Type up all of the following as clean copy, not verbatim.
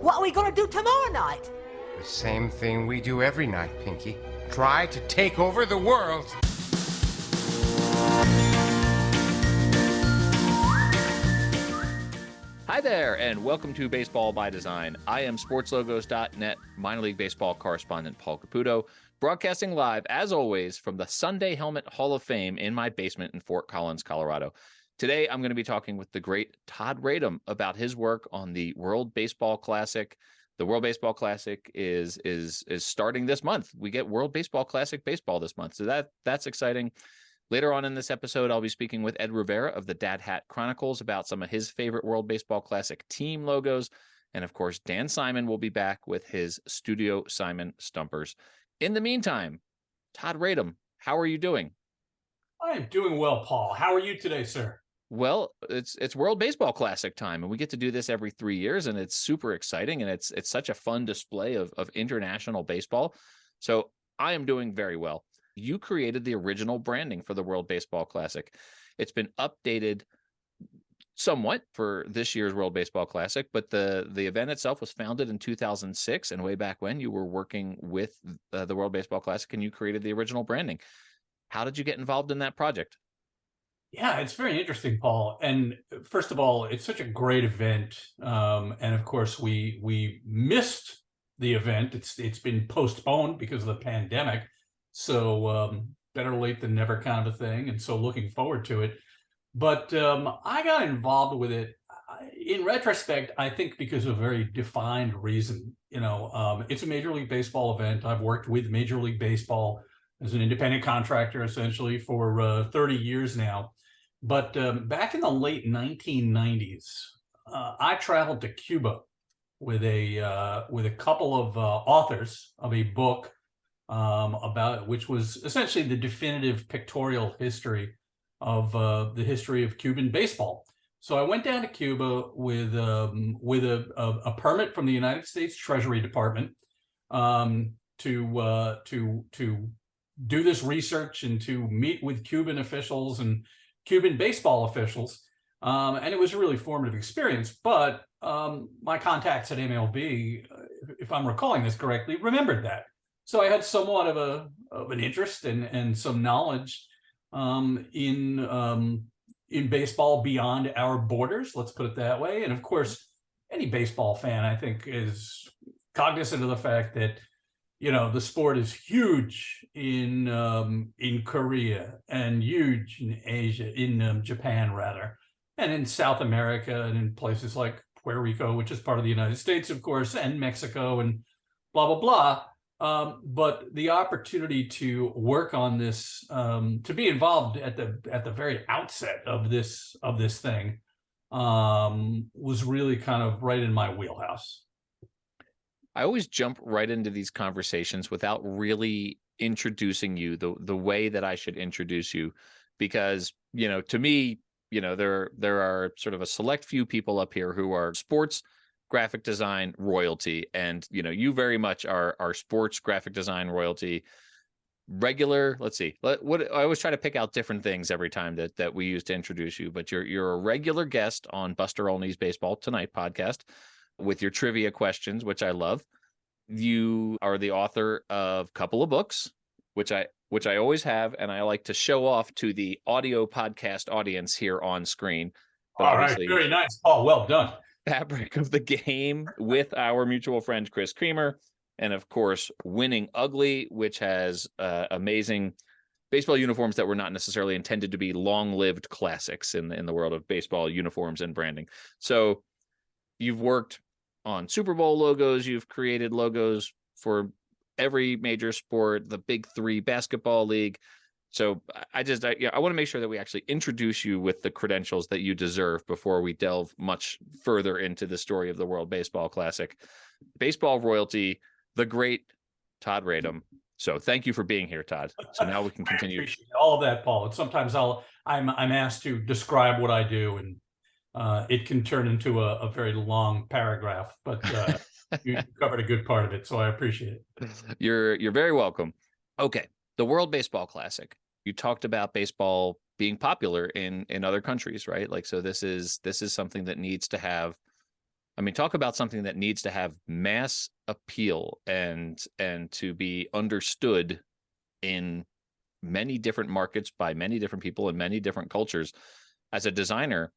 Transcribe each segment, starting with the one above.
What are we gonna do tomorrow night? The same thing we do every night, Pinky. Try to take over the world. Hi there, and welcome to Baseball by Design. I am SportsLogos.net minor league baseball correspondent Paul Caputo, broadcasting live, as always, from the Sunday Helmet Hall of Fame in my basement in Fort Collins, Colorado. Today, I'm going to be talking with the great Todd Radom about his work on the World Baseball Classic. The World Baseball Classic is starting this month. We get World Baseball Classic baseball this month, so that's exciting. Later on in this episode, I'll be speaking with Ed Rivera of the Hat Chronicles about some of his favorite World Baseball Classic team logos. And of course, Dan Simon will be back with his Studio Simon Stumpers. In the meantime, Todd Radom, how are you doing? I am doing well, Paul. How are you today, sir? Well, it's World Baseball Classic time, and we get to do this every 3 years, and it's super exciting, and it's such a fun display of international baseball. So I am doing very well. You created the original branding for the World Baseball Classic. It's been updated somewhat for this year's World Baseball Classic, but the event itself was founded in 2006, and way back when you were working with the World Baseball Classic, and you created the original branding. How did you get involved in that project? Yeah, it's very interesting, Paul. And first of all, it's such a great event. And of course, we missed the event. It's been postponed because of the pandemic. So better late than never kind of a thing. And so looking forward to it. But I got involved with it in retrospect, I think because of a very defined reason. It's a Major League Baseball event. I've worked with Major League Baseball as an independent contractor, essentially, for 30 years now. But back in the late 1990s, I traveled to Cuba with a couple of authors of a book about which was essentially the definitive pictorial history of the history of Cuban baseball. So I went down to Cuba with a permit from the United States Treasury Department to do this research and to meet with Cuban officials and Cuban baseball officials. And it was a really formative experience. But my contacts at MLB, if I'm recalling this correctly, remembered that. So I had somewhat of an interest and some knowledge in baseball beyond our borders, let's put it that way. And of course, any baseball fan, I think, is cognizant of the fact that the sport is huge in Korea and huge in Asia, in Japan rather, and in South America and in places like Puerto Rico, which is part of the United States, of course, and Mexico and blah blah blah. But the opportunity to work on this, to be involved at the very outset of this thing, was really kind of right in my wheelhouse. I always jump right into these conversations without really introducing you the way that I should introduce you, because to me, there are sort of a select few people up here who are sports graphic design royalty, and you very much are sports graphic design royalty. Regular, let's see, what I always try to pick out different things every time that we use to introduce you, but you're a regular guest on Buster Olney's Baseball Tonight podcast with your trivia questions, which I love. You are the author of a couple of books, which I always have, and I like to show off to the audio podcast audience here on screen. But all right, very nice, Paul. Well done. Fabric of the Game with our mutual friend Chris Creamer, and of course Winning Ugly, which has amazing baseball uniforms that were not necessarily intended to be long-lived classics in the world of baseball uniforms and branding. So you've worked on Super Bowl logos, you've created logos for every major sport, the big three, basketball league. So I want to make sure that we actually introduce you with the credentials that you deserve before we delve much further into the story of the World Baseball Classic. Baseball royalty, the great Todd Radom. So thank you for being here, Todd. So now we can continue. I appreciate all of that, Paul. And sometimes I'm asked to describe what I do, and it can turn into a very long paragraph, but you covered a good part of it, so I appreciate it. You're very welcome. Okay, the World Baseball Classic. You talked about baseball being popular in other countries, right? Like, so this is something that needs to have I mean, talk about something that needs to have mass appeal and to be understood in many different markets by many different people in many different cultures. As a designer,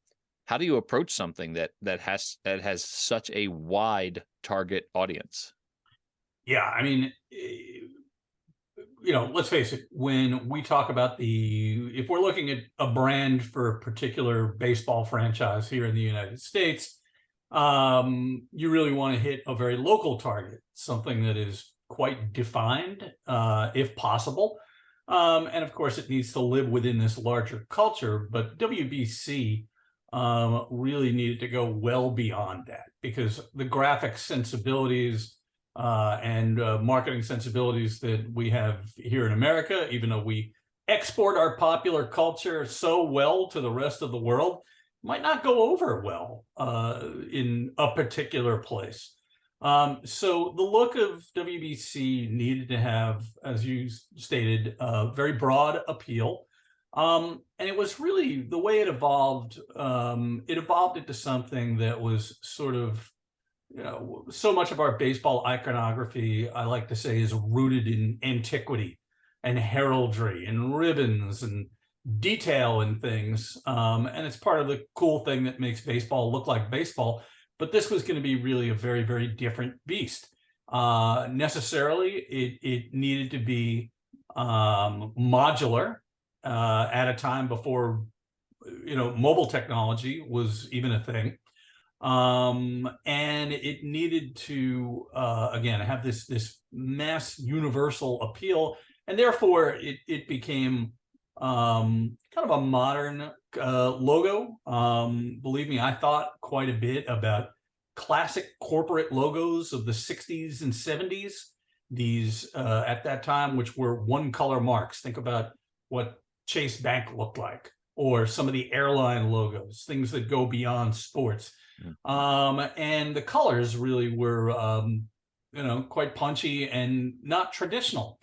how do you approach something that has such a wide target audience? Yeah, I mean, let's face it, when we talk about if we're looking at a brand for a particular baseball franchise here in the United States, you really want to hit a very local target, something that is quite defined, if possible. And of course, it needs to live within this larger culture, but WBC really needed to go well beyond that, because the graphic sensibilities and marketing sensibilities that we have here in America, even though we export our popular culture so well to the rest of the world, might not go over well in a particular place. So the look of WBC needed to have, as you stated, very broad appeal. And it was really the way it evolved. It evolved into something that was sort of, so much of our baseball iconography, I like to say, is rooted in antiquity and heraldry and ribbons and detail and things. And it's part of the cool thing that makes baseball look like baseball. But this was going to be really a very, very different beast. Necessarily, it needed to be modular at a time before, mobile technology was even a thing. And it needed to, again, have this mass universal appeal. And therefore, it became kind of a modern logo. Believe me, I thought quite a bit about classic corporate logos of the 60s and 70s. These, at that time, which were one-color marks. Think about what Chase Bank looked like, or some of the airline logos, things that go beyond sports. And the colors really were, quite punchy and not traditional.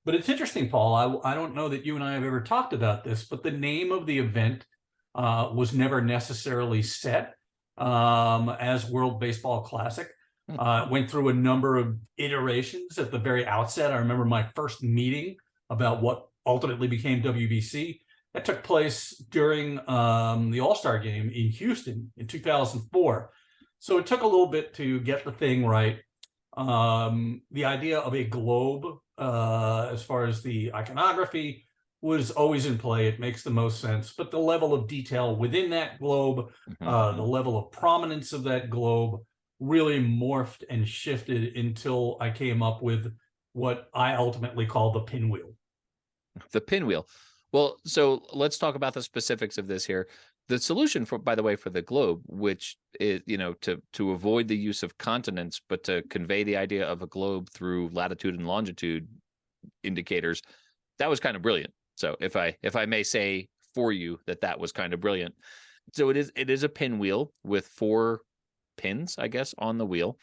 But it's interesting, Paul, I don't know that you and I have ever talked about this, but the name of the event was never necessarily set as World Baseball Classic. It went through a number of iterations at the very outset. I remember my first meeting about what ultimately became WBC. That took place during the All-Star game in Houston in 2004. So it took a little bit to get the thing right. The idea of a globe, as far as the iconography, was always in play. It makes the most sense. But the level of detail within that globe, the level of prominence of that globe really morphed and shifted until I came up with what I ultimately call the pinwheel. The pinwheel. Well, so let's talk about the specifics of this here. The solution, for, by the way, for the globe, which is, to avoid the use of continents, but to convey the idea of a globe through latitude and longitude indicators, that was kind of brilliant. So if I may say for you that was kind of brilliant. So it is a pinwheel with 4 pins, I guess, on the wheel.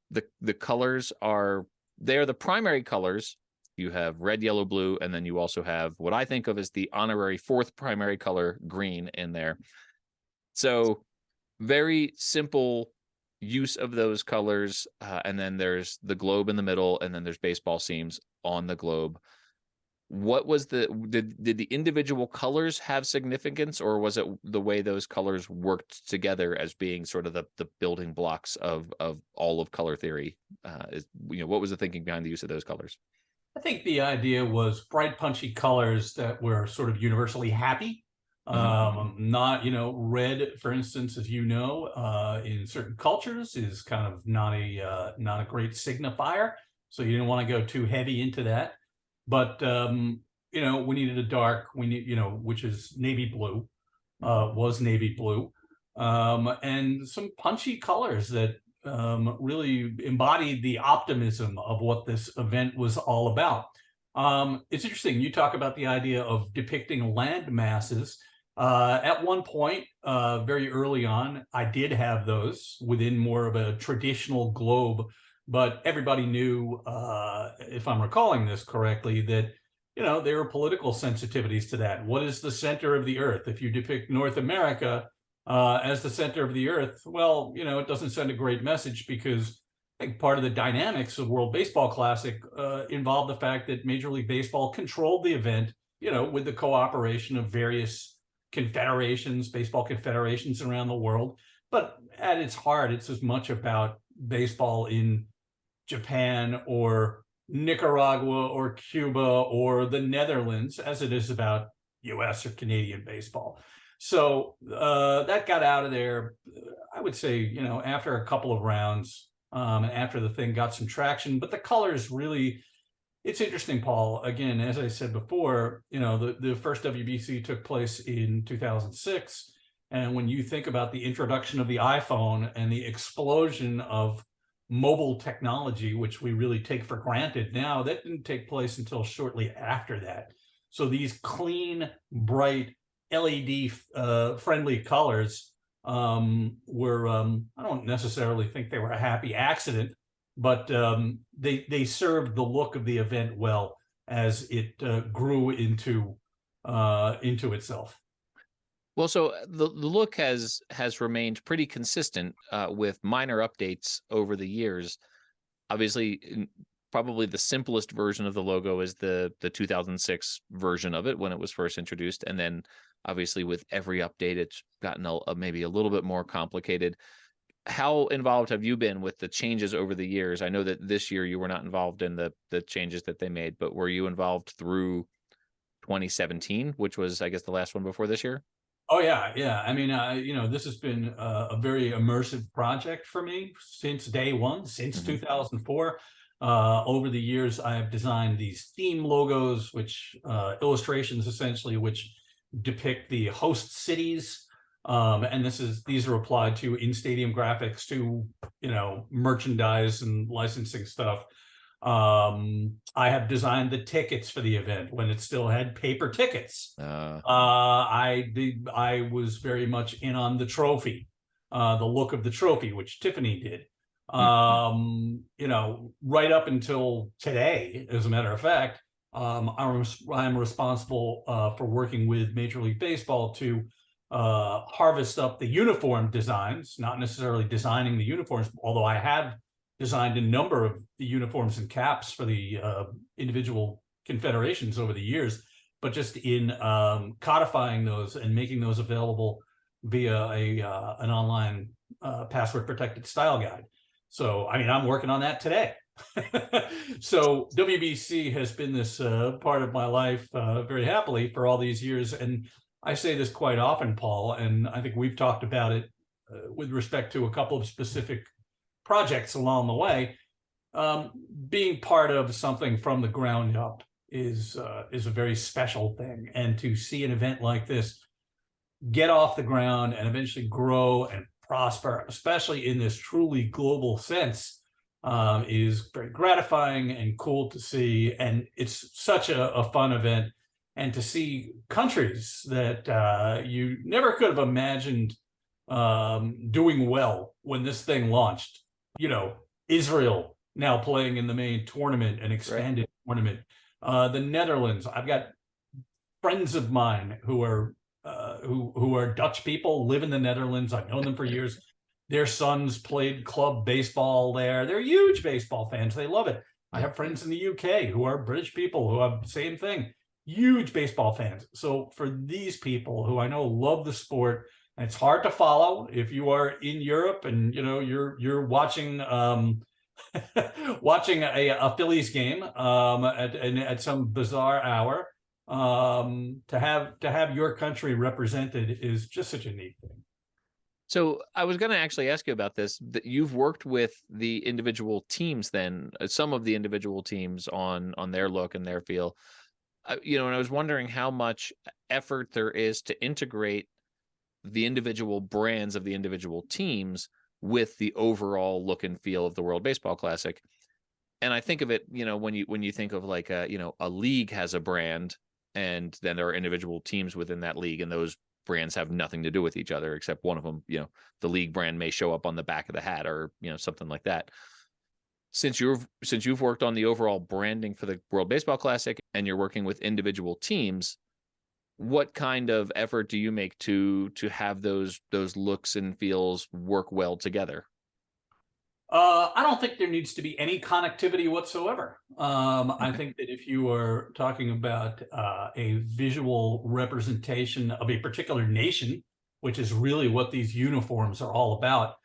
The colors are the primary colors. You have red, yellow, blue, and then you also have what I think of as the honorary 4th primary color, green, in there. So very simple use of those colors. And then there's the globe in the middle, and then there's baseball seams on the globe. What was did the individual colors have significance, or was it the way those colors worked together as being sort of the building blocks of all of color theory? What was the thinking behind the use of those colors? I think the idea was bright, punchy colors that were sort of universally happy. Not, red, for instance, as in certain cultures is kind of not a great signifier. So you didn't want to go too heavy into that. But, we needed a dark, which is navy blue, was navy blue, and some punchy colors that really embodied the optimism of what this event was all about. It's interesting. You talk about the idea of depicting land masses. At one point, very early on, I did have those within more of a traditional globe, but everybody knew, if I'm recalling this correctly, that there are political sensitivities to that. What is the center of the earth? If you depict North America, as the center of the earth, well, it doesn't send a great message, because I think part of the dynamics of World Baseball Classic involved the fact that Major League Baseball controlled the event, with the cooperation of various confederations, baseball confederations around the world. But at its heart, it's as much about baseball in Japan or Nicaragua or Cuba or the Netherlands as it is about US or Canadian baseball. So that got out of there, I would say, after a couple of rounds, after the thing got some traction. But the colors really, it's interesting, Paul. Again, as I said before, the first WBC took place in 2006. And when you think about the introduction of the iPhone and the explosion of mobile technology, which we really take for granted now, that didn't take place until shortly after that. So these clean, bright, LED friendly colors were, I don't necessarily think they were a happy accident, but they served the look of the event well as it grew into itself. Well, so the look has remained pretty consistent with minor updates over the years. Obviously, probably the simplest version of the logo is the 2006 version of it when it was first introduced, and then obviously with every update, it's gotten maybe a little bit more complicated. How involved have you been with the changes over the years? I know that this year you were not involved in the changes that they made, but were you involved through 2017, which was, I guess, the last one before this year? Oh yeah. I mean, this has been a very immersive project for me since day one, since 2004. Over the years, I have designed these theme logos, which illustrations essentially, which depict the host cities, and these are applied to in-stadium graphics, to merchandise and licensing stuff. I have designed the tickets for the event when it still had paper tickets. I was very much in on the trophy, the look of the trophy, which Tiffany did. Right up until today, as a matter of fact, I'm responsible for working with Major League Baseball to harvest up the uniform designs, not necessarily designing the uniforms, although I have designed a number of the uniforms and caps for the individual confederations over the years, but just in codifying those and making those available via an online password protected style guide. So, I mean, I'm working on that today. So WBC has been this part of my life very happily for all these years. And I say this quite often, Paul, and I think we've talked about it with respect to a couple of specific projects along the way. Being part of something from the ground up is a very special thing. And to see an event like this get off the ground and eventually grow and prosper, especially in this truly global sense, is very gratifying and cool to see. And it's such a fun event. And to see countries that you never could have imagined doing well when this thing launched. Israel now playing in the main tournament, an expanded tournament. The Netherlands, I've got friends of mine who are Dutch people, live in the Netherlands. I've known them for years. Their sons played club baseball there. They're huge baseball fans. They love it. I have friends in the UK who are British people who have the same thing, huge baseball fans. So for these people who I know love the sport, and it's hard to follow if you are in Europe and you're watching watching a Phillies game at some bizarre hour. To have your country represented is just such a neat thing. So I was going to actually ask you about this. That you've worked with the individual teams, then some of the individual teams on their look and their feel. And I was wondering how much effort there is to integrate the individual brands of the individual teams with the overall look and feel of the World Baseball Classic. And I think of it, when you think of like a league has a brand, and then there are individual teams within that league, and those brands have nothing to do with each other, except one of them, the league brand may show up on the back of the hat or, something like that. Since you've worked on the overall branding for the World Baseball Classic and you're working with individual teams, what kind of effort do you make to have those looks and feels work well together? I don't think there needs to be any connectivity whatsoever. I think that if you are talking about a visual representation of a particular nation, which is really what these uniforms are all about,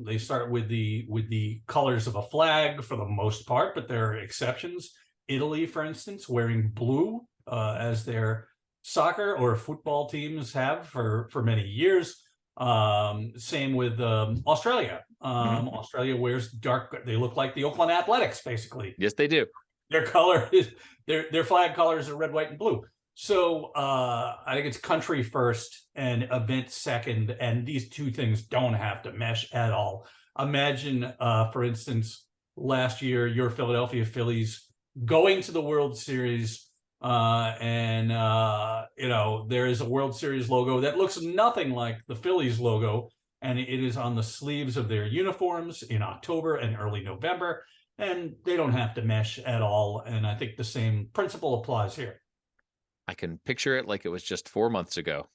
they start with the colors of a flag for the most part, but there are exceptions. Italy, for instance, wearing blue as their soccer or football teams have for many years. Same with Australia. Australia wears dark. They look like the Oakland Athletics, basically. Yes, they do. Their color is their flag colors are red, white, and blue. So I think it's country first and event second, and these two things don't have to mesh at all. Imagine, for instance, last year your Philadelphia Phillies going to the World Series. And there is a World Series logo that looks nothing like the Phillies logo, and it is on the sleeves of their uniforms in October and early November, and they don't have to mesh at all. And I think the same principle applies here. I can picture it like it was just 4 months ago.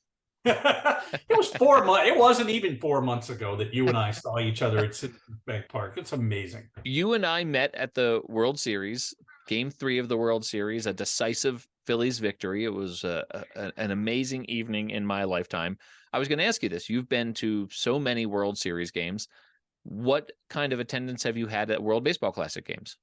It was 4 months. It wasn't even 4 months ago that you and I saw each other at Citizens Bank Park. It's amazing. You and I met at the World Series, Game 3 of the World Series, a decisive Phillies victory. It was an amazing evening in my lifetime. I was going to ask you this. You've been to so many World Series games. What kind of attendance have you had at World Baseball Classic games?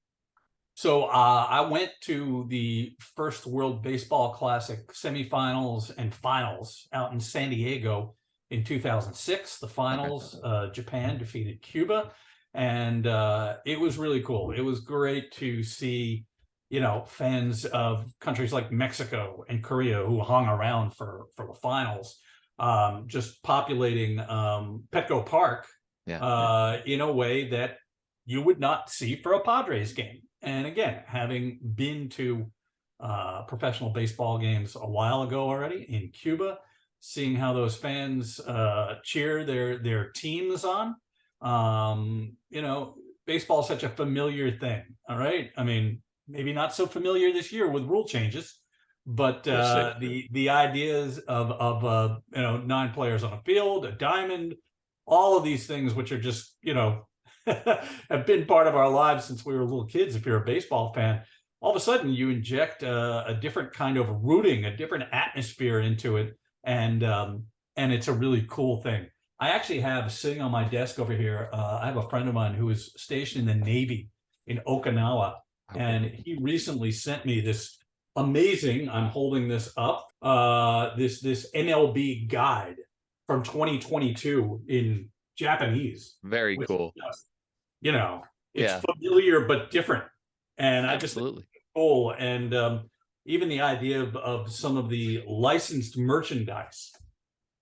So I went to the first World Baseball Classic semifinals and finals out in San Diego in 2006. The finals, Japan defeated Cuba, and it was really cool. It was great to see, fans of countries like Mexico and Korea who hung around for the finals, just populating Petco Park in a way that you would not see for a Padres game. And again, having been to professional baseball games a while ago already in Cuba, seeing how those fans cheer their teams on, baseball is such a familiar thing. All right. I mean, maybe not so familiar this year with rule changes, but the ideas of 9 players on a field, a diamond, all of these things, which are just, have been part of our lives since we were little kids. If you're a baseball fan, all of a sudden you inject a different kind of rooting, a different atmosphere into it, and it's a really cool thing. I actually have sitting on my desk over here. I have a friend of mine who is stationed in the Navy in Okinawa, and he recently sent me this amazing. I'm holding this up. This MLB guide from 2022 in Japanese. Very cool. It's familiar but different, and I just absolutely think it's cool. And even the idea of some of the licensed merchandise,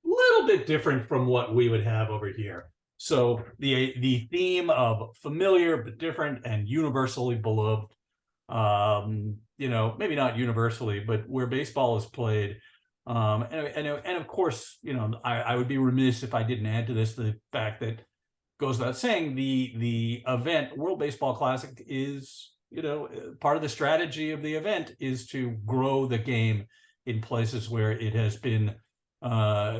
a little bit different from what we would have over here. So the theme of familiar but different and universally beloved, maybe not universally, but where baseball is played. And of course, I would be remiss if I didn't add to this the fact that goes without saying the event World Baseball Classic is, part of the strategy of the event is to grow the game in places where it has been,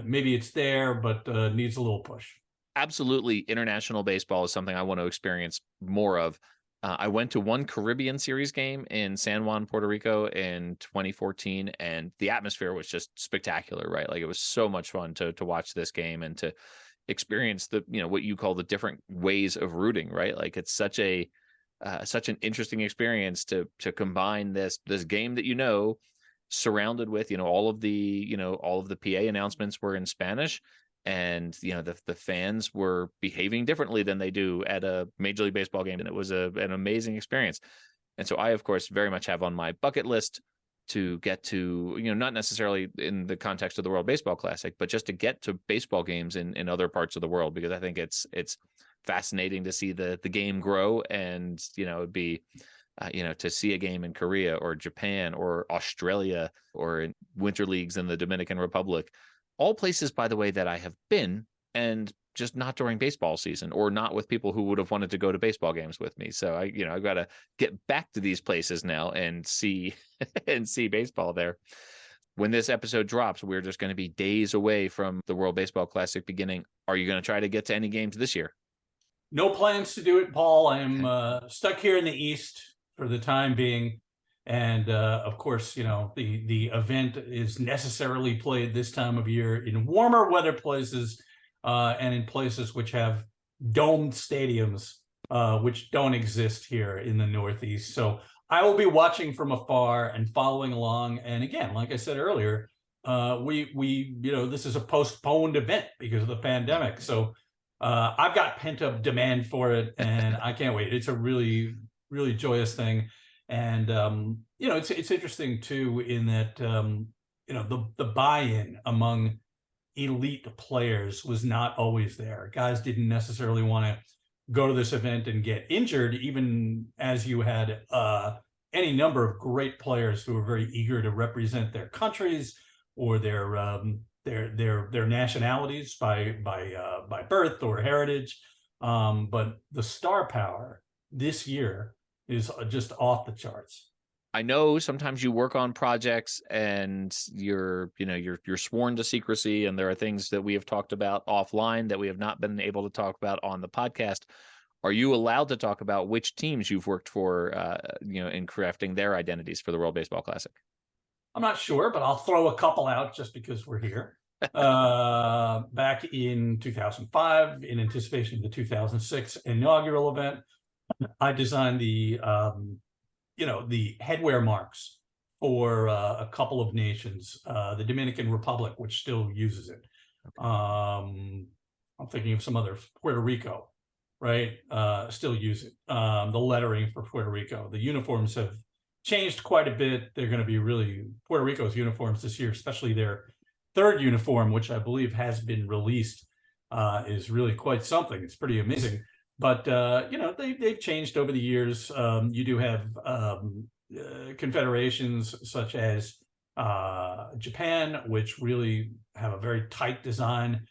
maybe it's there, but needs a little push. Absolutely. International baseball is something I want to experience more of. I went to one Caribbean Series game in San Juan, Puerto Rico in 2014, and the atmosphere was just spectacular, right? Like, it was so much fun to watch this game and to experience the, what you call the different ways of rooting, right? Like, it's such an interesting experience to combine this game that, surrounded with, all of the PA announcements were in Spanish. And the fans were behaving differently than they do at a Major League Baseball game, and it was an amazing experience. And so I, of course, very much have on my bucket list to get to, not necessarily in the context of the World Baseball Classic, but just to get to baseball games in other parts of the world, because I think it's fascinating to see the game grow, and it'd be to see a game in Korea or Japan or Australia or in winter leagues in the Dominican Republic. All places, by the way, that I have been, and just not during baseball season, or not with people who would have wanted to go to baseball games with me. So I've got to get back to these places now and see baseball there. when this episode drops, we're just going to be days away from the World Baseball Classic beginning. Are you going to try to get to any games this year? No plans to do it, Paul. I'm stuck here in the East for the time being. And of course, the event is necessarily played this time of year in warmer weather places and in places which have domed stadiums, which don't exist here in the Northeast. So I will be watching from afar and following along. And again, like I said earlier, this is a postponed event because of the pandemic. So I've got pent up demand for it, and I can't wait. It's a really, really joyous thing. And, it's interesting too, in that, the buy-in among elite players was not always there. Guys didn't necessarily want to go to this event and get injured, even as you had any number of great players who were very eager to represent their countries or their nationalities by birth or heritage. But the star power this year is just off the charts. I know sometimes you work on projects and you're sworn to secrecy, and there are things that we have talked about offline that we have not been able to talk about on the podcast. Are you allowed to talk about which teams you've worked for, in crafting their identities for the World Baseball Classic? I'm not sure, but I'll throw a couple out just because we're here. Back in 2005, in anticipation of the 2006 inaugural event, I designed the headwear marks for a couple of nations, the Dominican Republic, which still uses it. I'm thinking of some other, Puerto Rico, right? Still use it. The lettering for Puerto Rico. The uniforms have changed quite a bit. They're going to be really Puerto Rico's uniforms this year, especially their third uniform, which I believe has been released, is really quite something. It's pretty amazing. But they've changed over the years. You do have confederations such as Japan, which really have a very tight design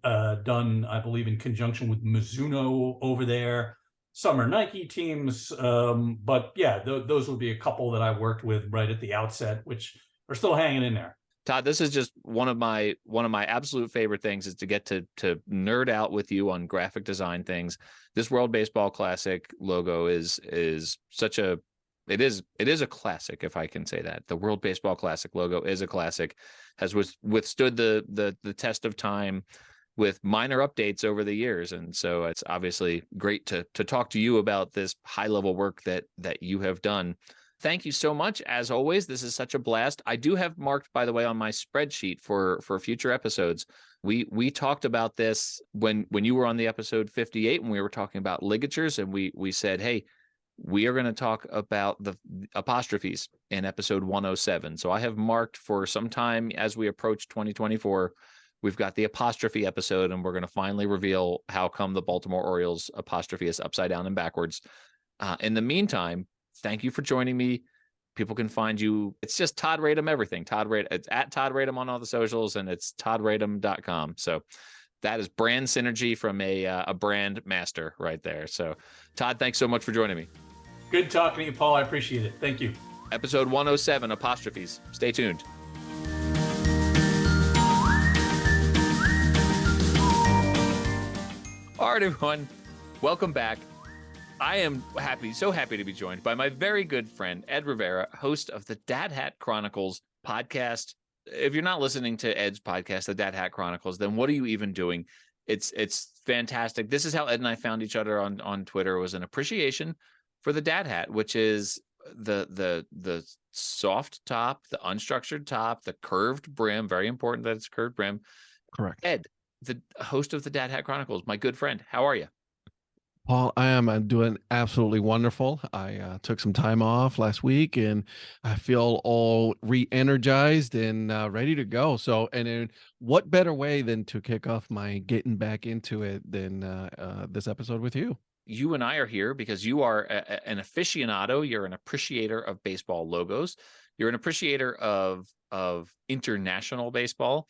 done, I believe, in conjunction with Mizuno over there. Some are Nike teams, but yeah, those would be a couple that I worked with right at the outset, which are still hanging in there. Todd, this is just one of my absolute favorite things, is to get to nerd out with you on graphic design things. This World Baseball Classic logo is such a it is a classic, if I can say that. The World Baseball Classic logo is a classic, has withstood the test of time with minor updates over the years. And so it's obviously great to talk to you about this high level work that you have done. Thank you so much. As always, this is such a blast. I do have marked, by the way, on my spreadsheet for future episodes. We talked about this when you were on the episode 58, when we were talking about ligatures, and we said, hey, we are going to talk about the apostrophes in episode 107. So I have marked for some time as we approach 2024, we've got the apostrophe episode, and we're going to finally reveal how come the Baltimore Orioles apostrophe is upside down and backwards. In the meantime, thank you for joining me. People can find you. It's just Todd Radom everything. It's at Todd Radom on all the socials, and it's toddradom.com. So that is brand synergy from a brand master right there. So Todd, thanks so much for joining me. Good talking to you, Paul. I appreciate it. Thank you. Episode 107, apostrophes. Stay tuned. All right, everyone. Welcome back. I am so happy to be joined by my very good friend, Ed Rivera, host of the Dad Hat Chronicles podcast. If you're not listening to Ed's podcast, the Dad Hat Chronicles, then what are you even doing? It's fantastic. This is how Ed and I found each other on Twitter. It was an appreciation for the Dad Hat, which is the soft top, the unstructured top, the curved brim. Very important that it's curved brim. Correct. Ed, the host of the Dad Hat Chronicles, my good friend. How are you? Paul, I am doing absolutely wonderful. I took some time off last week, and I feel all re-energized and ready to go. So, and in what better way than to kick off my getting back into it than this episode with you? You and I are here because you are an aficionado. You're an appreciator of baseball logos. You're an appreciator of international baseball.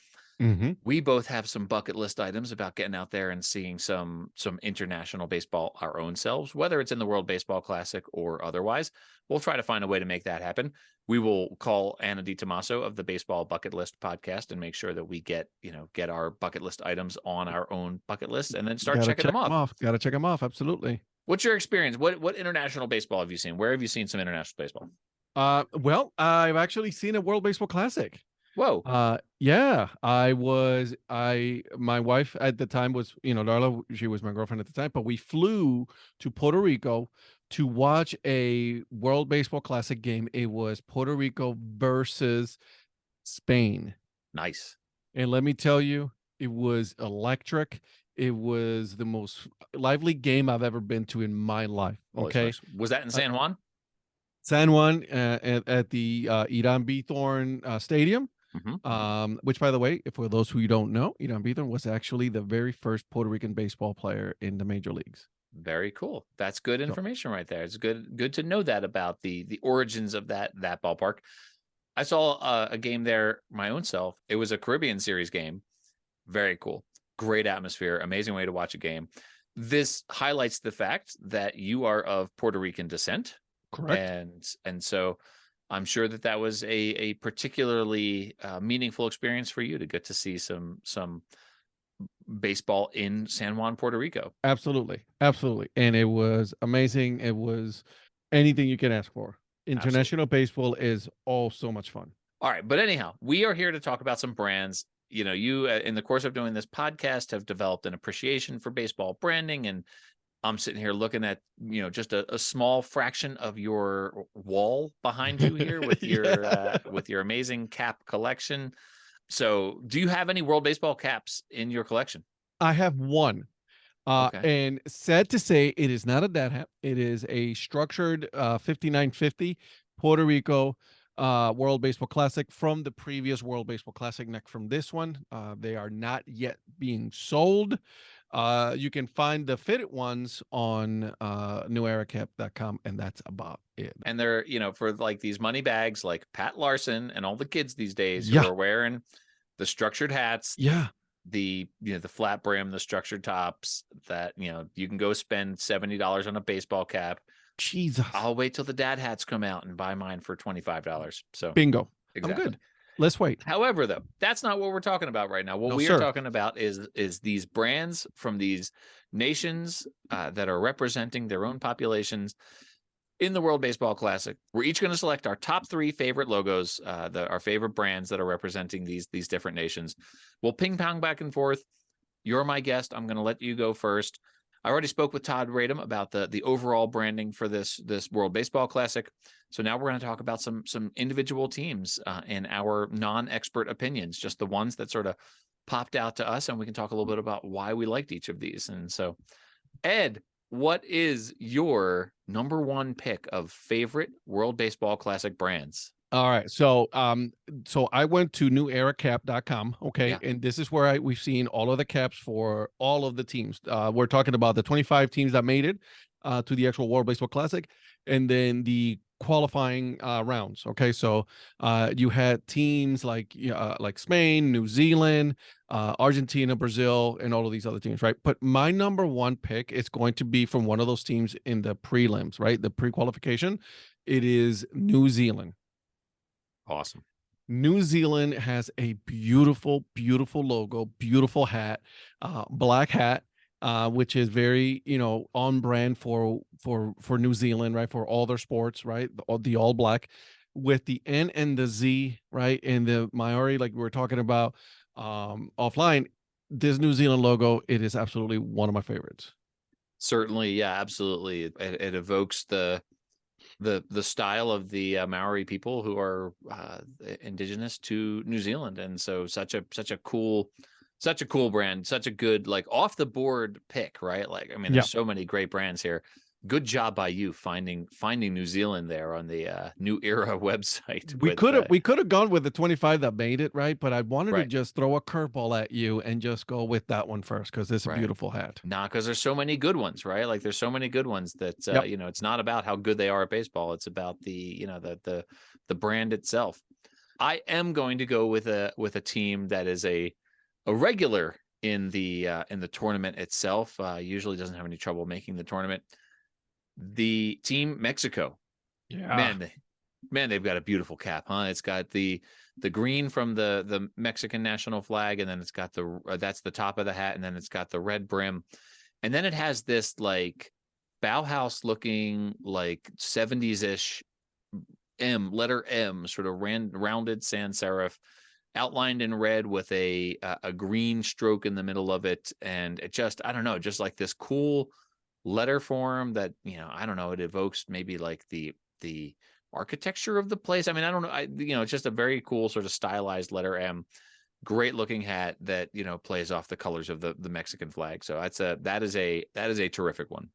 We both have some bucket list items about getting out there and seeing some international baseball our own selves, whether it's in the World Baseball Classic or otherwise. We'll try to find a way to make that happen. We will call Anna DiTomaso of the Baseball Bucket List podcast and make sure that we get our bucket list items on our own bucket list and then start checking them off. Got to check them off. Absolutely. What's your experience? What international baseball have you seen? Where have you seen some international baseball? Well, I've actually seen a World Baseball Classic. Whoa. Yeah, my wife at the time was, Darla, she was my girlfriend at the time, but we flew to Puerto Rico to watch a World Baseball Classic game. It was Puerto Rico versus Spain. Nice. And let me tell you, it was electric. It was the most lively game I've ever been to in my life. Okay. Nice. Was that in San Juan? San Juan at the Irán Bithorn Stadium. Which, by the way, for those who you don't know, Irán Bithorn was actually the very first Puerto Rican baseball player in the major leagues. Very cool. That's good information right there. It's good to know that about the origins of that ballpark. I saw a game there my own self. It was a Caribbean Series game. Very cool. Great atmosphere. Amazing way to watch a game. This highlights the fact that you are of Puerto Rican descent. Correct. And so I'm sure that was a particularly meaningful experience for you to get to see some baseball in San Juan, Puerto Rico. Absolutely. And it was amazing. It was anything you can ask for. International baseball is all so much fun. All right. But anyhow, we are here to talk about some brands. You in the course of doing this podcast have developed an appreciation for baseball branding, and I'm sitting here looking at, just a small fraction of your wall behind you here with your amazing cap collection. So do you have any World Baseball caps in your collection? I have one. Okay. And sad to say, it is not a dad hat. It is a structured 5950 Puerto Rico World Baseball Classic from the previous World Baseball Classic, not from this one. They are not yet being sold. You can find the fitted ones on neweracap.com, and that's about it. And they're, for like these money bags like Pat Larson and all the kids these days who are wearing the structured hats, the flat brim, the structured tops, that you can go spend $70 on a baseball cap. Jesus. I'll wait till the dad hats come out and buy mine for $25. So bingo. Exactly. I'm good. Let's wait. However, though, that's not what we're talking about right now. What we are talking about is these brands from these nations that are representing their own populations in the World Baseball Classic. We're each going to select our top 3 favorite logos, our favorite brands that are representing these different nations. We'll ping pong back and forth. You're my guest. I'm going to let you go first. I already spoke with Todd Radom about the overall branding for this World Baseball Classic. So now we're going to talk about some individual teams in our non-expert opinions, just the ones that sort of popped out to us, and we can talk a little bit about why we liked each of these. And so, Ed, what is your number 1 pick of favorite World Baseball Classic brands? All right. So I went to neweracap.com. Okay. Yeah. And this is where we've seen all of the caps for all of the teams. We're talking about the 25 teams that made it to the actual World Baseball Classic, and then the qualifying rounds. Okay. So you had teams like Spain, New Zealand, Argentina, Brazil, and all of these other teams, right? But my number 1 pick is going to be from one of those teams in the prelims, right? The pre-qualification. It is New Zealand. Awesome. New Zealand has a beautiful, beautiful logo, beautiful hat, black hat, which is very, on brand for New Zealand, right? For all their sports, right? The all black with the N and the Z, right? And the Maori, like we were talking about offline, this New Zealand logo, it is absolutely one of my favorites. Certainly. Yeah, absolutely. It evokes the style of the Maori people who are indigenous to New Zealand, and so such a cool brand, such a good off the board pick, right? There's so many great brands here. Good job by you finding New Zealand there on the New Era website. We could have gone with the 25 that made it, right? But I wanted to just throw a curveball at you and just go with that one first because it's a beautiful hat. Because there's so many good ones, right? There's so many good ones that it's not about how good they are at baseball. It's about the brand itself. I am going to go with a team that is a a regular in the tournament itself. Usually doesn't have any trouble making the tournament. The Team Mexico. Yeah. Man, they've got a beautiful cap, huh? It's got the green from the Mexican national flag, and then it's got that's the top of the hat, and then it's got the red brim, and then it has this like Bauhaus looking like 70s-ish letter M, sort of rounded sans serif, outlined in red with a green stroke in the middle of it, and it just, I don't know, just like this cool letter form that, I don't know, it evokes maybe like the architecture of the place. I mean, I don't know, it's just a very cool sort of stylized letter M. Great looking hat that plays off the colors of the Mexican flag. So that is a terrific one.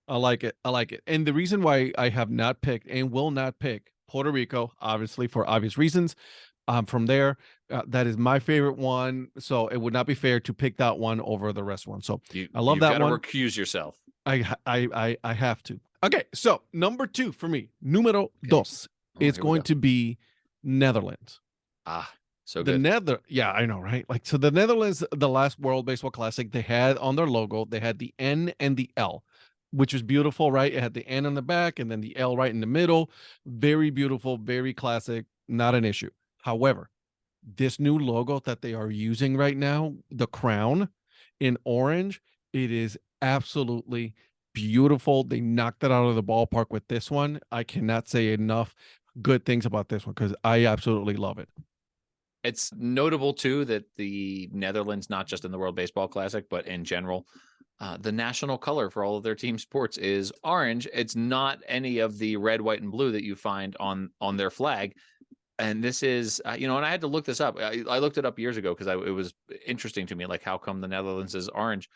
I like it. And the reason why I have not picked and will not pick Puerto Rico, obviously for obvious reasons, from there, that is my favorite one. So it would not be fair to pick that one over the rest one. So I love that one. You've got to recuse yourself. I have to. Okay, so number 2 for me, numero dos, is going to be Netherlands. So good. Yeah, I know, right? Like, so the Netherlands, the last World Baseball Classic, they had on their logo, they had the N and the L, which was beautiful, right? It had the N on the back and then the L right in the middle. Very beautiful, very classic, not an issue. However, this new logo that they are using right now, the crown in orange, it is absolutely beautiful. They knocked it out of the ballpark with this one. I cannot say enough good things about this one because I absolutely love it. It's notable too that the Netherlands, not just in the World Baseball Classic, but in general, the national color for all of their team sports is orange. It's not any of the red, white, and blue that you find on their flag. And this is, and I had to look this up. I looked it up years ago because it was interesting to me, like how come the Netherlands is orange?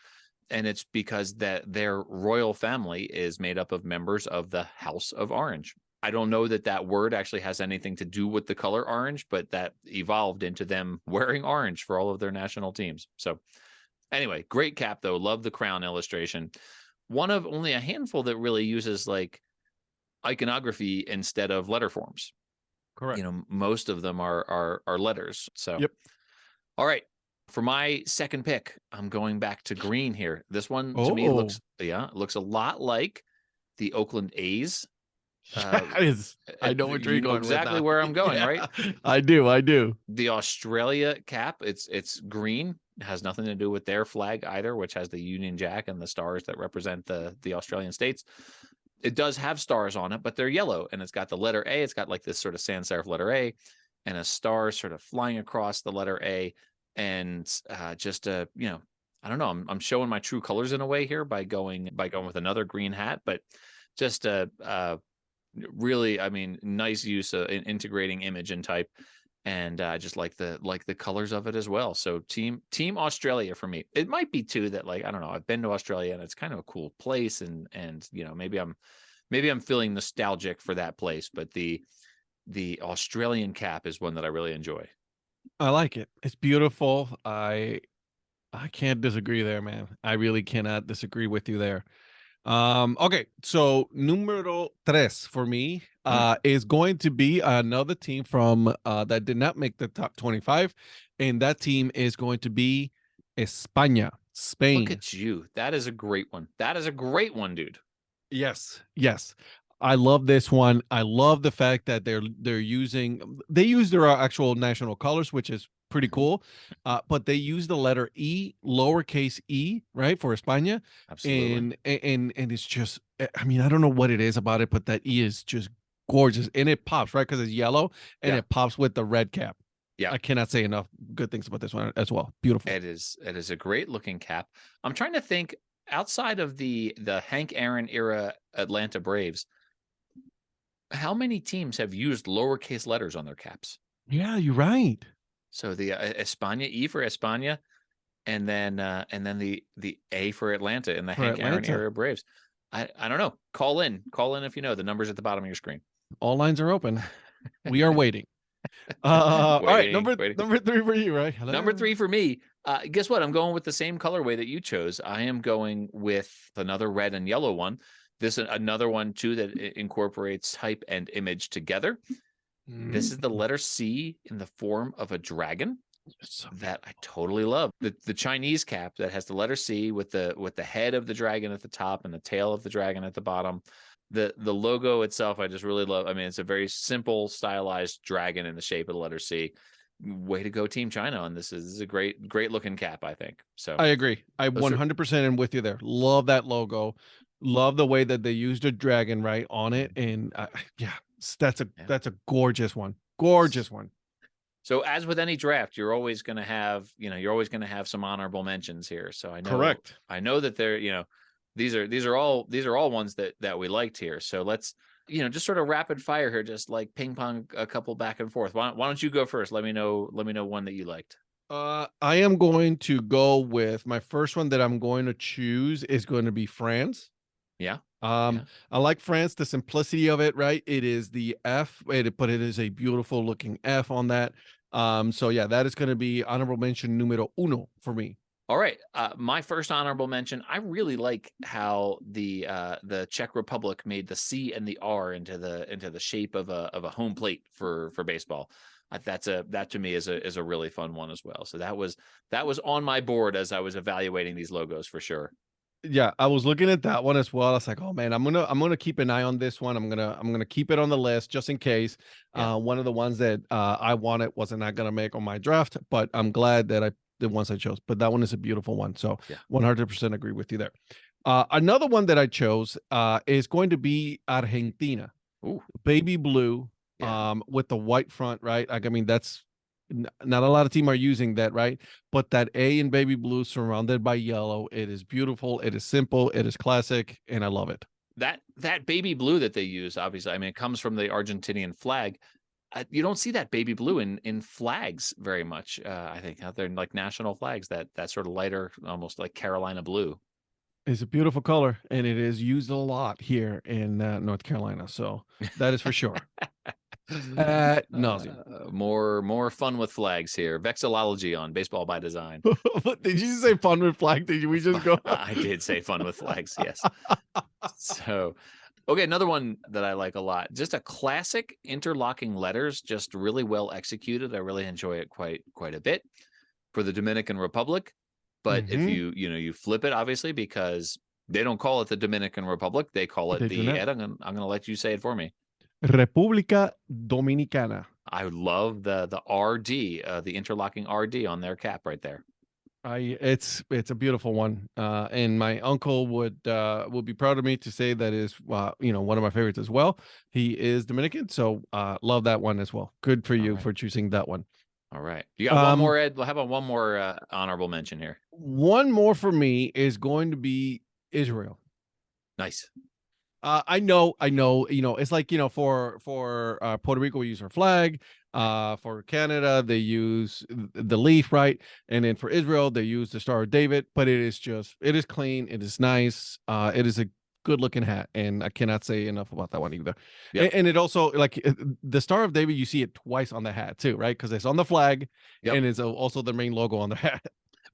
And it's because their royal family is made up of members of the House of Orange. I don't know that word actually has anything to do with the color orange, but that evolved into them wearing orange for all of their national teams. So anyway, great cap though. Love the crown illustration. One of only a handful that really uses like iconography instead of letter forms. Correct. Most of them are letters. So, yep. All right. For my second pick, I'm going back to green here. This one to me looks a lot like the Oakland A's. I know what you're going exactly with now. where I'm going, right? I do. The Australia cap, it's green. It has nothing to do with their flag either, which has the Union Jack and the stars that represent the Australian states. It does have stars on it, but they're yellow, and it's got the letter A. It's got like this sort of sans serif letter A, and a star sort of flying across the letter A, and I don't know. I'm showing my true colors in a way here by going with another green hat, but just really, I mean, nice use of integrating image and type, and I just like the colors of it as well. So team Australia for me. It might be too that, like, I don't know, I've been to Australia and it's kind of a cool place, and maybe I'm feeling nostalgic for that place, but the Australian cap is one that I really enjoy. I like it. It's beautiful. I can't disagree there, man. I really cannot disagree with you there. Okay, so numero tres for me is going to be another team from that did not make the top 25, and that team is going to be España, Spain. Look at you. That is a great one. That is a great one, dude. Yes. I love this one. I love the fact that they use their actual national colors, which is pretty cool. But they use the letter E, lowercase e, right, for España. Absolutely. And it's just, I mean, I don't know what it is about it, but that E is just gorgeous, and it pops, right, because it's yellow, and it pops with the red cap. Yeah, I cannot say enough good things about this one as well. Beautiful. It is a great looking cap. I'm trying to think outside of the Hank Aaron era Atlanta Braves, how many teams have used lowercase letters on their caps? Yeah, you're right. So the España, E for España, and then the A for Atlanta in the Hank Aaron era Braves. I don't know. Call in if you know. The number's at the bottom of your screen. All lines are open. We are waiting. All right, number 3 for you, right? Hello? Number 3 for me. Guess what? I'm going with the same colorway that you chose. I am going with another red and yellow one. This is another one too that incorporates type and image together. This is the letter C in the form of a dragon. that I totally love. The Chinese cap that has the letter C with the head of the dragon at the top and the tail of the dragon at the bottom. The logo itself, I just really love. I mean, it's a very simple, stylized dragon in the shape of the letter C. Way to go, Team China! On this is a great looking cap, I think. So I agree. I 100% am with you there. Love that logo. Love the way that they used a dragon right on it, and yeah, that's a gorgeous one. Gorgeous one. So as with any draft, you're always going to have some honorable mentions here. So I know, correct. I know that they're, these are all ones that we liked here. So let's, just sort of rapid fire here, just like ping pong a couple back and forth. Why don't you go first? Let me know one that you liked. I am going to go with my first one that I'm going to choose is going to be France. Yeah. I like France, the simplicity of it, right? It is the F, but it is a beautiful looking F on that. So yeah, that is going to be honorable mention numero uno for me. All right. My first honorable mention, I really like how the Czech Republic made the C and the R into the shape of a home plate for baseball. That to me is a really fun one as well. So that was on my board as I was evaluating these logos for sure. Yeah, I was looking at that one as well. I was like, oh man, I'm gonna keep an eye on this one. I'm gonna keep it on the list just in case. Yeah. One of the ones that I wanted wasn't not gonna make on my draft, but I'm glad that the ones I chose. But that one is a beautiful one. So 100% agree with you there. Another one that I chose is going to be Argentina. Ooh. Baby blue, with the white front, right? Like, I mean, that's not a lot of teams are using that, right? But that A in baby blue surrounded by yellow, it is beautiful, it is simple, it is classic, and I love it. That baby blue that they use, obviously, I mean, it comes from the Argentinian flag. You don't see that baby blue in flags very much. I think out there in like national flags, that sort of lighter, almost like Carolina blue. It's a beautiful color, and it is used a lot here in North Carolina. So that is for sure. More fun with flags here. Vexillology on Baseball by Design. Did you say fun with flag? Did we just go? I did say fun with flags. Yes. So, okay, another one that I like a lot. Just a classic interlocking letters, just really well executed. I really enjoy it quite a bit for the Dominican Republic. But if you flip it, obviously, because they don't call it the Dominican Republic, they call it Ed. I'm going to let you say it for me. República Dominicana. I love the RD, the interlocking RD on their cap right there. It's a beautiful one, and my uncle would be proud of me to say that is one of my favorites as well. He is Dominican, so love that one as well. Good for you for choosing that one. All right, you got one more, Ed. How about one more honorable mention here? One more for me is going to be Israel. Nice. I know, it's like, for Puerto Rico, we use our flag. For Canada, they use the leaf, right? And then for Israel, they use the Star of David, but it is clean. It is nice. It is a good looking hat. And I cannot say enough about that one either. Yep. And it also, like, the Star of David, you see it twice on the hat too, right? Because it's on the flag and it's also the main logo on the hat.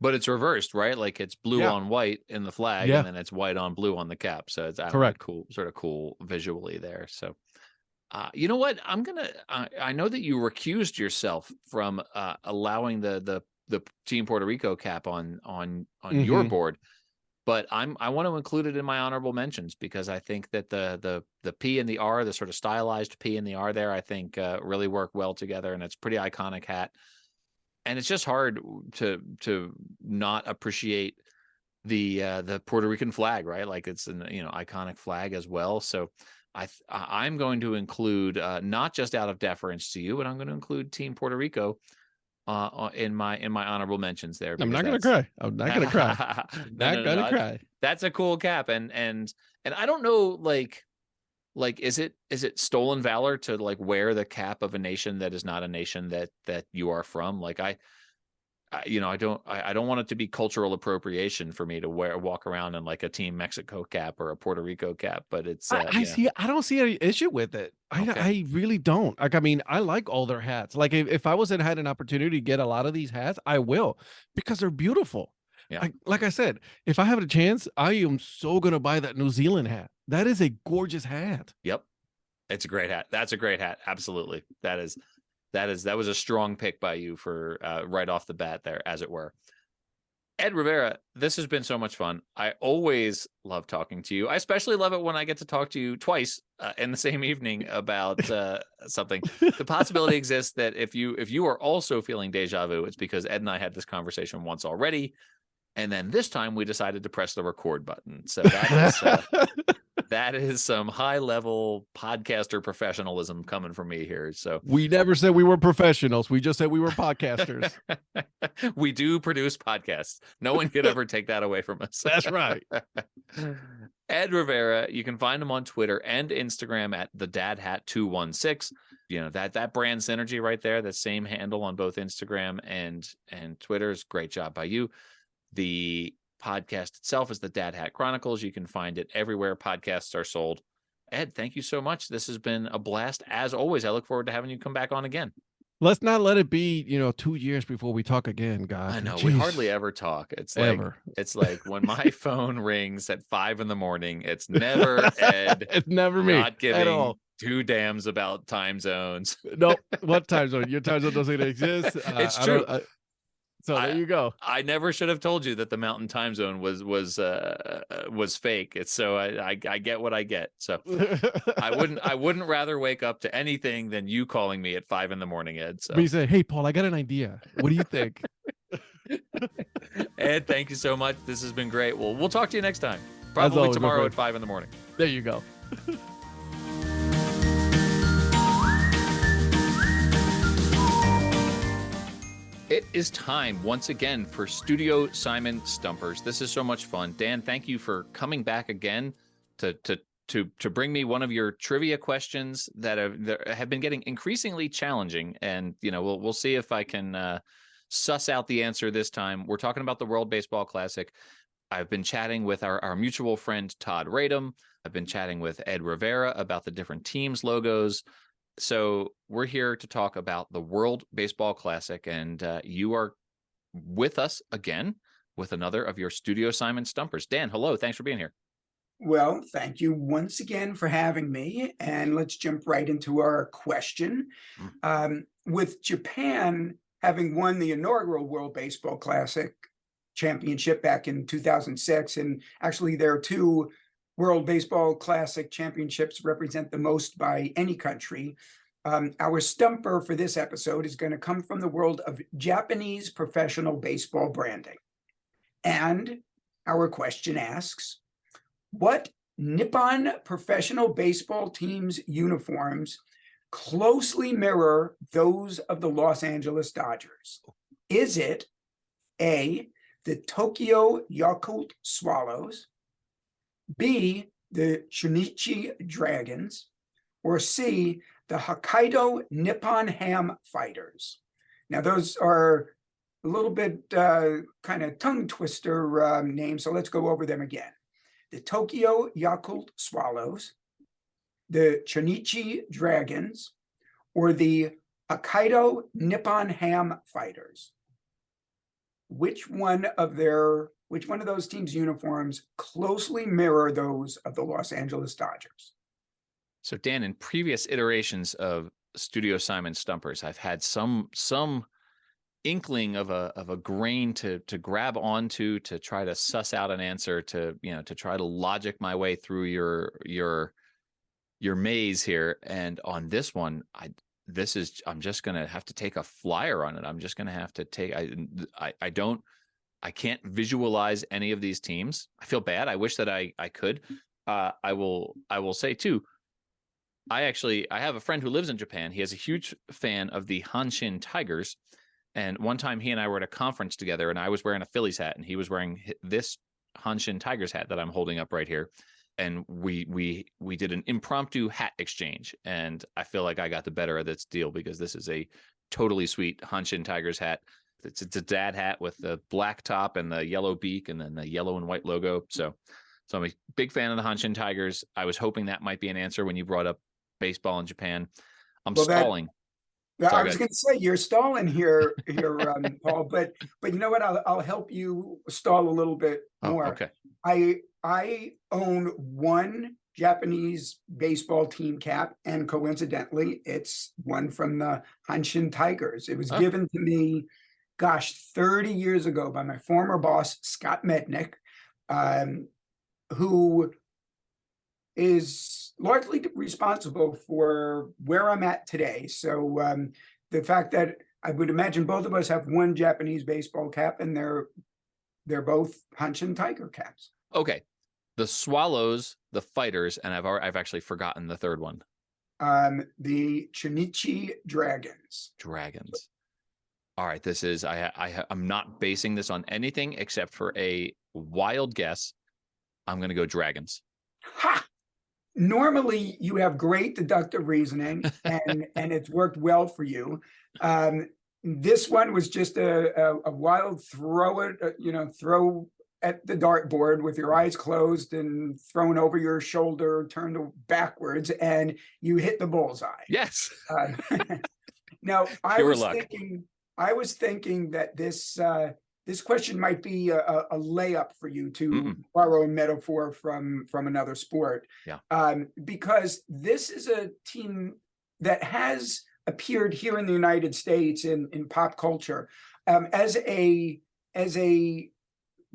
But it's reversed, right? Like it's blue on white in the flag, and then it's white on blue on the cap. So it's correct. Cool, sort of cool visually there. So, you know what? I know that you recused yourself from allowing the Team Puerto Rico cap on your board, but I want to include it in my honorable mentions because I think that the P and the R, the sort of stylized P and the R there, I think really work well together, and it's a pretty iconic hat. And it's just hard to not appreciate the Puerto Rican flag, right? Like it's an iconic flag as well. So I'm going to include not just out of deference to you, but I'm going to include Team Puerto Rico in my honorable mentions there. I'm not going to cry. I'm not going to cry. Not going to cry. That's a cool cap, and I don't know, like, is it stolen valor to like wear the cap of a nation that is not a nation that you are from? Like I don't want it to be cultural appropriation for me to walk around in like a Team Mexico cap or a Puerto Rico cap, but it's I don't see any issue with it. I really don't. Like, I mean, I like all their hats. Like if I had an opportunity to get a lot of these hats, I will, because they're beautiful. Yeah. Like I said, if I have a chance, I am so going to buy that New Zealand hat. That is a gorgeous hat. Yep. It's a great hat. That's a great hat. Absolutely. That That was a strong pick by you for right off the bat there, as it were. Ed Rivera, this has been so much fun. I always love talking to you. I especially love it when I get to talk to you twice in the same evening about something. The possibility exists that if you are also feeling deja vu, it's because Ed and I had this conversation once already, and then this time we decided to press the record button. So that is some high level podcaster professionalism coming from me here. So we never said we were professionals. We just said we were podcasters. We do produce podcasts. No one could ever take that away from us. That's right. Ed Rivera, you can find him on Twitter and Instagram at the Dad Hat 216. You know, that brand synergy right there, that same handle on both Instagram and Twitter's. Great job by you. The podcast itself is the Dad Hat Chronicles. You can find it everywhere podcasts are sold. Ed, thank you so much. This has been a blast. As always, I look forward to having you come back on again. Let's not let it be, 2 years before we talk again, guys. I know. Jeez. We hardly ever talk. It's like Ever. It's like when my phone rings at 5 a.m, it's never Ed. It's never me Not giving at all. two damns about time zones. No, what time zone? Your time zone doesn't exist. It's true. So there you go. I never should have told you that the mountain time zone was fake. It's so I get what I get. So I wouldn't rather wake up to anything than you calling me at 5 a.m, Ed. So We say, hey, Paul, I got an idea. What do you think? Ed, thank you so much. This has been great. Well, we'll talk to you next time. Probably always, tomorrow at 5 a.m. There you go. It is time once again for Studio Simon Stumpers. This is so much fun. Dan, thank you for coming back again to bring me one of your trivia questions that have been getting increasingly challenging. And we'll see if I can suss out the answer this time. We're talking about the World Baseball Classic. I've been chatting with our mutual friend Todd Radom. I've been chatting with Ed Rivera about the different teams' logos. So we're here to talk about the World Baseball Classic, and you are with us again with another of your Studio Simon Stumpers. Dan, hello. Thanks for being here. Well, thank you once again for having me, and let's jump right into our question. With Japan having won the inaugural World Baseball Classic championship back in 2006, and actually there are two World Baseball Classic championships represent the most by any country. Our stumper for this episode is going to come from the world of Japanese professional baseball branding. And our question asks, what Nippon professional baseball team's uniforms closely mirror those of the Los Angeles Dodgers? Is it A, the Tokyo Yakult Swallows, B, the Chunichi Dragons, or C, the Hokkaido Nippon Ham Fighters? Now, those are a little bit kind of tongue twister names, so let's go over them again. The Tokyo Yakult Swallows, the Chunichi Dragons, or the Hokkaido Nippon Ham Fighters. Which one of those teams' uniforms closely mirror those of the Los Angeles Dodgers? So Dan, in previous iterations of Studio Simon Stumpers, I've had some inkling of a grain to grab onto, to try to suss out an answer, to try to logic my way through your maze here. And on this one, I'm just gonna have to take a flyer on it. I'm just gonna have to take. I can't visualize any of these teams. I feel bad. I wish that I could. I will say too, I have a friend who lives in Japan. He is a huge fan of the Hanshin Tigers. And one time he and I were at a conference together, and I was wearing a Phillies hat and he was wearing this Hanshin Tigers hat that I'm holding up right here. And we did an impromptu hat exchange, and I feel like I got the better of this deal because this is a totally sweet Hanshin Tigers hat. It's a dad hat with the black top and the yellow beak and then the yellow and white logo. So I'm a big fan of the Hanshin Tigers. I was hoping that might be an answer when you brought up baseball in Japan. I'm stalling. I was going to say you're stalling here, Paul. But you know what? I'll help you stall a little bit more. Okay. I own one Japanese baseball team cap, and coincidentally, it's one from the Hanshin Tigers. It was given to me, 30 years ago by my former boss, Scott Mednick, who is largely responsible for where I'm at today. So the fact that I would imagine both of us have one Japanese baseball cap, and they're both Hanshin Tiger caps. Okay. The Swallows, the Fighters, and I've actually forgotten the third one. The Chunichi Dragons. Dragons. All right, this is I'm not basing this on anything except for a wild guess. I'm going to go Dragons. Ha! Normally, you have great deductive reasoning, and it's worked well for you. This one was just a wild throw at the dartboard with your eyes closed and thrown over your shoulder, turned backwards, and you hit the bullseye. Yes. Now, I Pure was luck. thinking that this question might be a layup for you to borrow a metaphor from another sport. Yeah. Because this is a team that has appeared here in the United States in pop culture. As a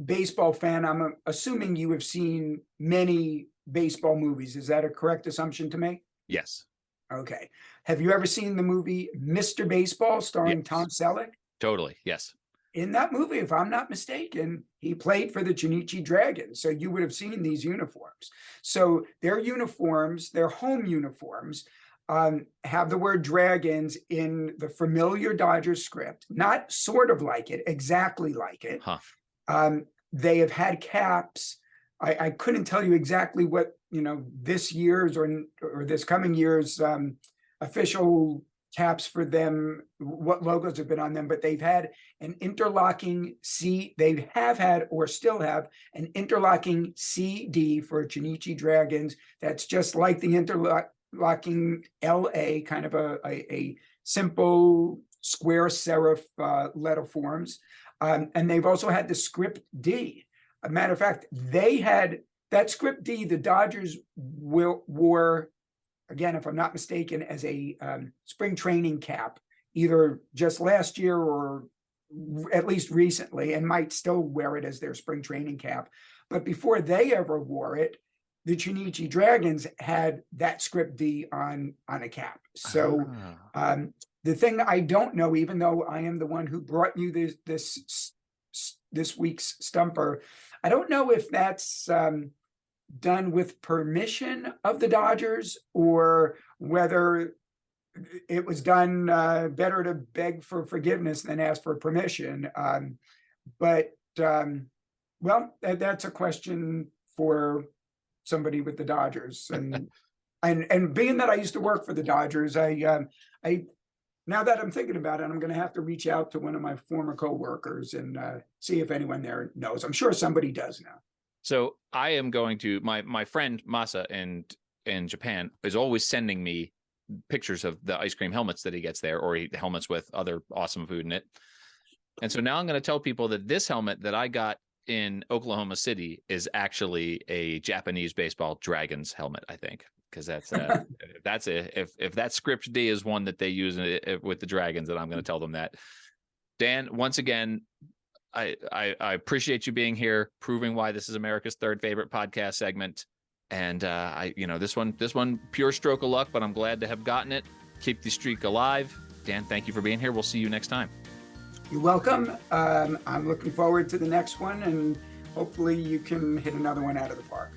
baseball fan, I'm assuming you have seen many baseball movies. Is that a correct assumption to make? Yes. Okay. Have you ever seen the movie Mr. Baseball starring Tom Selleck? Totally. Yes. In that movie, if I'm not mistaken, he played for the Chunichi Dragons. So you would have seen these uniforms. So their uniforms, their home uniforms, have the word Dragons in the familiar Dodgers script, not sort of like it, exactly like it. Huh. They have had caps. I couldn't tell you exactly what, this year's or this coming year's official caps for them, what logos have been on them, but they've had an interlocking they have had or still have an interlocking CD for Chunichi Dragons. That's just like the interlocking LA, kind of a simple square serif letter forms. And they've also had the script D. A matter of fact, they had that script D, the Dodgers wore, again, if I'm not mistaken, as a spring training cap, either just last year or at least recently, and might still wear it as their spring training cap. But before they ever wore it, the Chunichi Dragons had that script D on a cap. So the thing I don't know, even though I am the one who brought you this week's Stumper, I don't know if that's done with permission of the Dodgers or whether it was done better to beg for forgiveness than ask for permission. But that's a question for somebody with the Dodgers. And being that I used to work for the Dodgers, I now that I'm thinking about it, I'm going to have to reach out to one of my former coworkers and see if anyone there knows. I'm sure somebody does know. So I am going to my friend Masa in Japan is always sending me pictures of the ice cream helmets that he gets there, or helmets with other awesome food in it. And so now I'm going to tell people that this helmet that I got in Oklahoma City is actually a Japanese baseball Dragons helmet, I think, because that's if that script D is one that they use with the Dragons, then I'm going to tell them that. Dan, once again, I appreciate you being here, proving why this is America's third favorite podcast segment. And this one pure stroke of luck, but I'm glad to have gotten it. Keep the streak alive. Dan, thank you for being here. We'll see you next time. You're welcome. I'm looking forward to the next one, and hopefully you can hit another one out of the park.